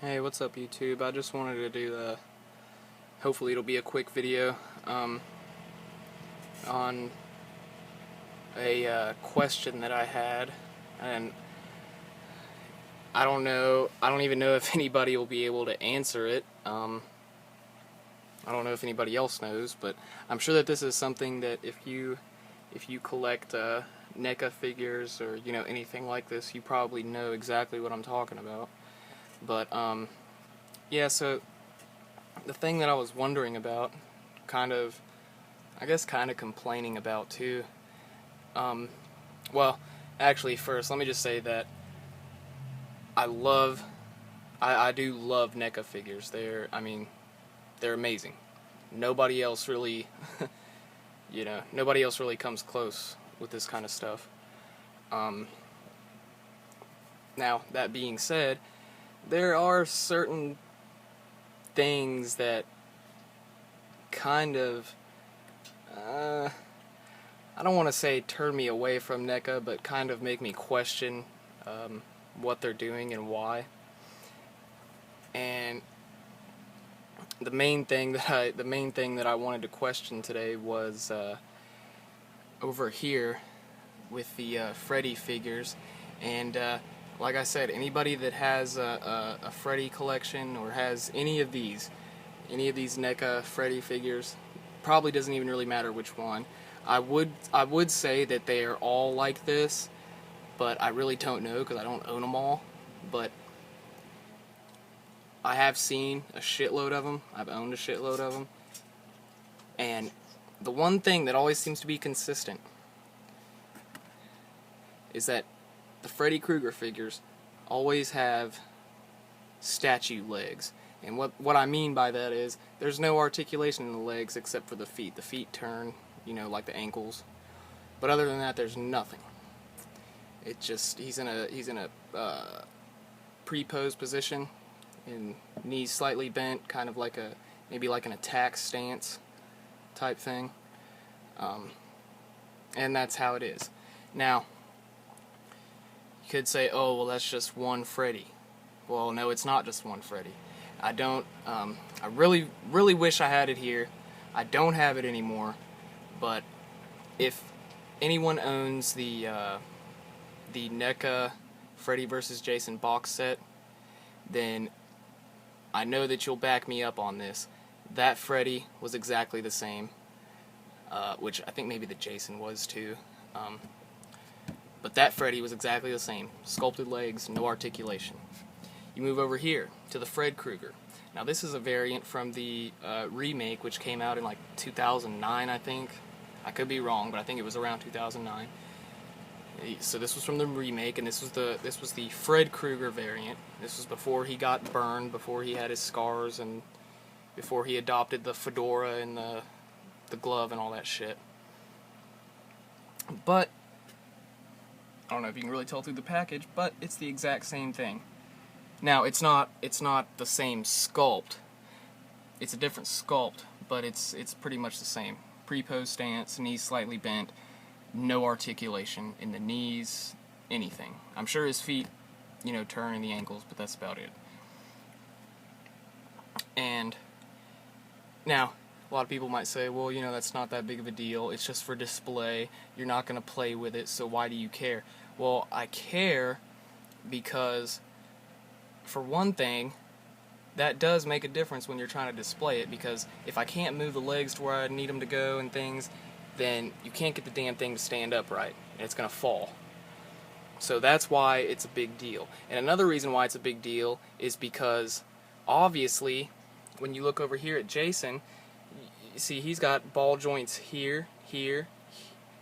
Hey, what's up YouTube? I just wanted to do hopefully it'll be a quick video on a question that I had, and I don't even know if anybody will be able to answer it. I don't know if anybody else knows, but I'm sure that this is something that if you collect Neca figures or anything like this, you probably know exactly what I'm talking about. But yeah, so the thing that I was wondering about, I guess kind of complaining about too, well, actually first let me just say that I do love Neca figures. They're amazing. Nobody else really nobody else really comes close with this kind of stuff. Now, that being said, there are certain things that kind of, I don't want to say turn me away from NECA, but kind of make me question what they're doing and why. And the main thing that I wanted to question today was over here with the Freddy figures. And like I said, anybody that has a Freddy collection or has any of these NECA Freddy figures, probably doesn't even really matter which one. I would say that they are all like this, but I really don't know because I don't own them all. But I have seen a shitload of them. I've owned a shitload of them. And the one thing that always seems to be consistent is that the Freddy Krueger figures always have statue legs. And what I mean by that is there's no articulation in the legs except for the feet. The feet turn, like the ankles. But other than that, there's nothing. It just he's in a pre-pose position, and knees slightly bent, kind of like maybe like an attack stance type thing. And that's how it is. Now, you could say, oh, well, that's just one Freddy. Well, no, it's not just one Freddy. I really, really wish I had it here. I don't have it anymore, but if anyone owns the NECA Freddy vs. Jason box set, then I know that you'll back me up on this. That Freddy was exactly the same, which I think maybe the Jason was too. But that Freddy was exactly the same. Sculpted legs, no articulation. You move over here to the Fred Krueger. Now this is a variant from the remake, which came out in like 2009, I think. I could be wrong, but I think it was around 2009. So this was from the remake, and this was the Fred Krueger variant. This was before he got burned, before he had his scars, and before he adopted the fedora and the glove and all that shit. But I don't know if you can really tell through the package, but it's the exact same thing. Now, it's not the same sculpt. It's a different sculpt, but it's pretty much the same. Pre-pose stance, knees slightly bent, no articulation in the knees, anything. I'm sure his feet, turn in the ankles, but that's about it. And now, a lot of people might say, well, that's not that big of a deal. It's just for display. You're not going to play with it, so why do you care? Well, I care because, for one thing, that does make a difference when you're trying to display it, because if I can't move the legs to where I need them to go and things, then you can't get the damn thing to stand up right, and it's going to fall. So that's why it's a big deal. And another reason why it's a big deal is because, obviously, when you look over here at Jason, you see he's got ball joints here,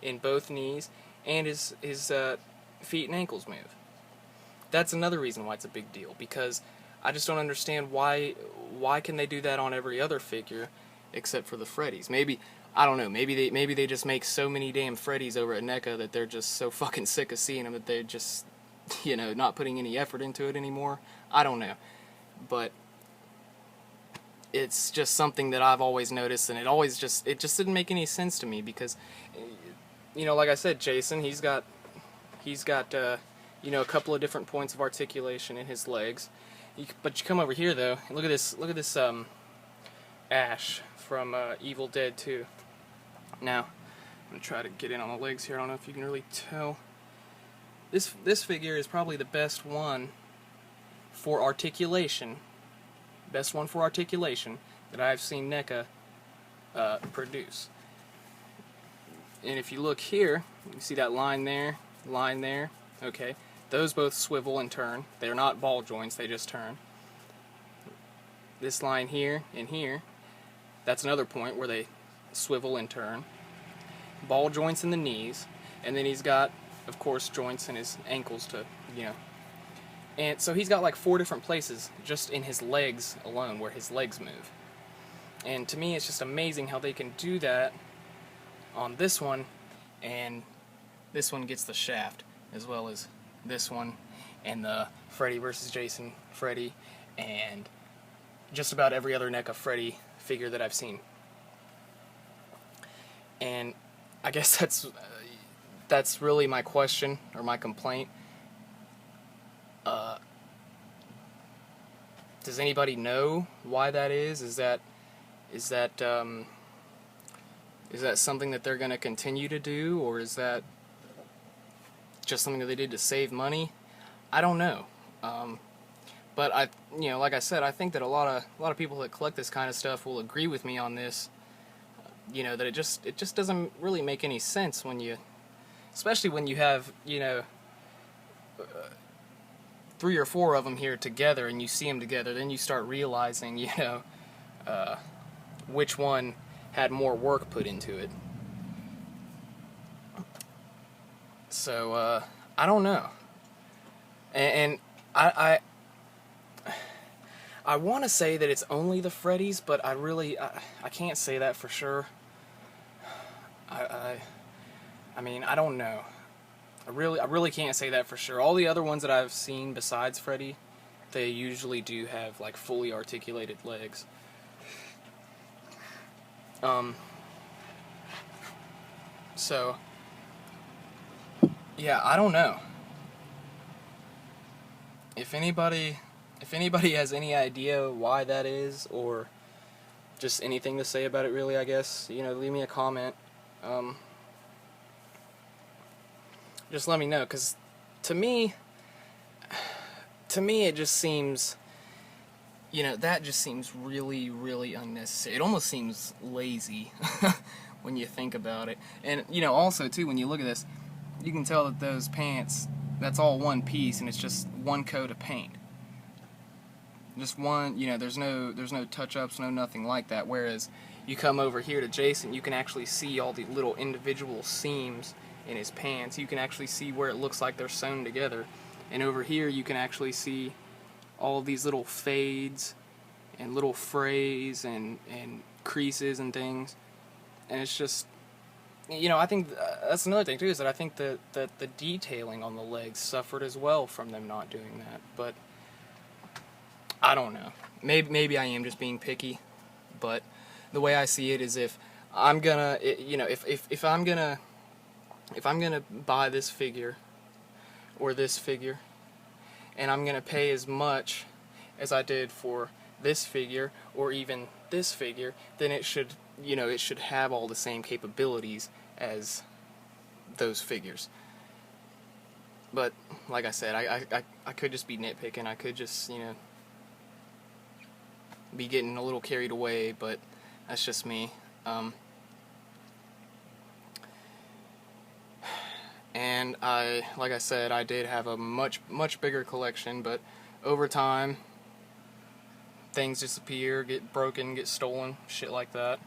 in both knees, and his feet and ankles move. That's another reason why it's a big deal, because I just don't understand why can they do that on every other figure except for the Freddys. Maybe, I don't know, maybe they just make so many damn Freddys over at NECA that they're just so fucking sick of seeing them that they're just, not putting any effort into it anymore. I don't know. But it's just something that I've always noticed, and it just didn't make any sense to me, because like I said, Jason, he's got you know, a couple of different points of articulation in his legs. But you come over here though, and look at this Ash from Evil Dead 2. Now, I'm gonna try to get in on the legs here. I don't know if you can really tell. This figure is probably the best one for articulation. Best one for articulation that I've seen NECA produce. And if you look here, you see that line there, okay? Those both swivel and turn. They're not ball joints, they just turn. This line here and here, that's another point where they swivel and turn. Ball joints in the knees, and then he's got, of course, joints in his ankles to, you know. And so he's got like 4 different places just in his legs alone where his legs move. And to me, it's just amazing how they can do that on this one, and this one gets the shaft, as well as this one, and the Freddy vs. Jason Freddy, and just about every other NECA Freddy figure that I've seen. And I guess that's really my question, or my complaint. Does anybody know why that is? Is that something that they're going to continue to do, or is that just something that they did to save money? I don't know. But you know, like I said, I think that a lot of people that collect this kind of stuff will agree with me on this. You know, that it just doesn't really make any sense when you, especially when you have, you know, 3 or 4 of them here together, and you see them together, then you start realizing, you know, which one had more work put into it. So I don't know, and I want to say that it's only the Freddys, but I can't say that for sure. I mean, I don't know. I really can't say that for sure. All the other ones that I've seen besides Freddy, they usually do have like fully articulated legs. So yeah, I don't know. If anybody has any idea why that is, or just anything to say about it, really, I guess, you know, leave me a comment. Just let me know, because to me it just seems, you know, that just seems really, really unnecessary. It almost seems lazy when you think about it. And, you know, also, too, when you look at this, you can tell that those pants, that's all one piece, and it's just one coat of paint. Just one, you know, there's no touch-ups, no nothing like that. Whereas you come over here to Jason, you can actually see all the little individual seams in his pants. You can actually see where it looks like they're sewn together. And over here you can actually see all these little fades and little frays and creases and things. And it's just, you know, I think that's another thing too, is that I think that the detailing on the legs suffered as well from them not doing that. But I don't know. Maybe I am just being picky, but the way I see it is, if I'm gonna, you know, if I'm gonna buy this figure or this figure, and I'm gonna pay as much as I did for this figure or even this figure, then it should, you know, it should have all the same capabilities as those figures. But like I said, I could just be nitpicking. I could just, you know, be getting a little carried away, but that's just me. And like I said, I did have a much bigger collection, but over time, things disappear, get broken, get stolen, shit like that.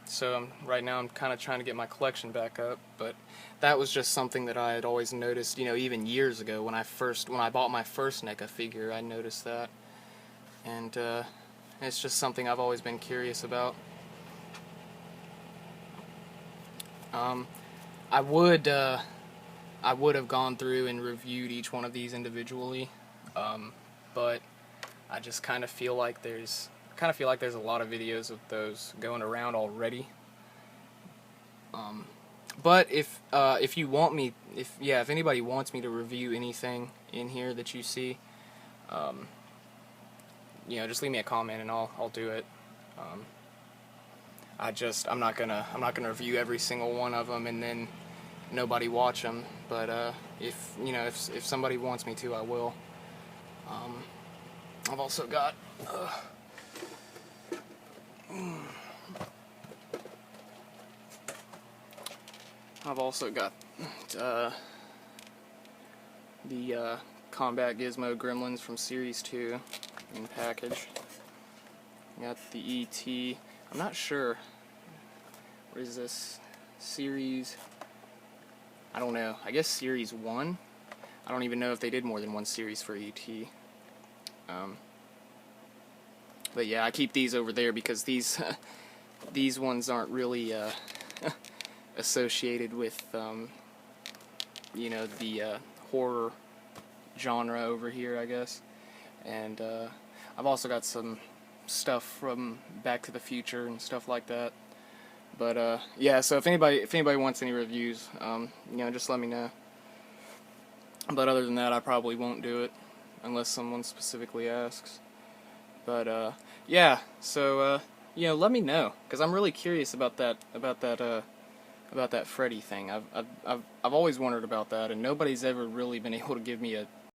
So right now I'm kind of trying to get my collection back up, but that was just something that I had always noticed, you know, even years ago when I bought my first NECA figure, I noticed that. And it's just something I've always been curious about. I would have gone through and reviewed each one of these individually, but I just kind of feel like there's a lot of videos of those going around already. But if you want me, if anybody wants me to review anything in here that you see, just leave me a comment and I'll do it. I'm not gonna review every single one of them and then nobody watch them. But if somebody wants me to, I will. I've also got. I've also got the Combat Gizmo Gremlins from Series 2 in the package. Got the E.T. I'm not sure. What is this? Series... I don't know. I guess Series 1? I don't even know if they did more than one series for E.T. But yeah, I keep these over there because these these ones aren't really associated with the horror genre over here, I guess. And I've also got some stuff from Back to the Future and stuff like that. But yeah, so if anybody wants any reviews, just let me know. But other than that, I probably won't do it unless someone specifically asks. But yeah, so let me know, because I'm really curious about that Freddy thing. I've always wondered about that, and nobody's ever really been able to give me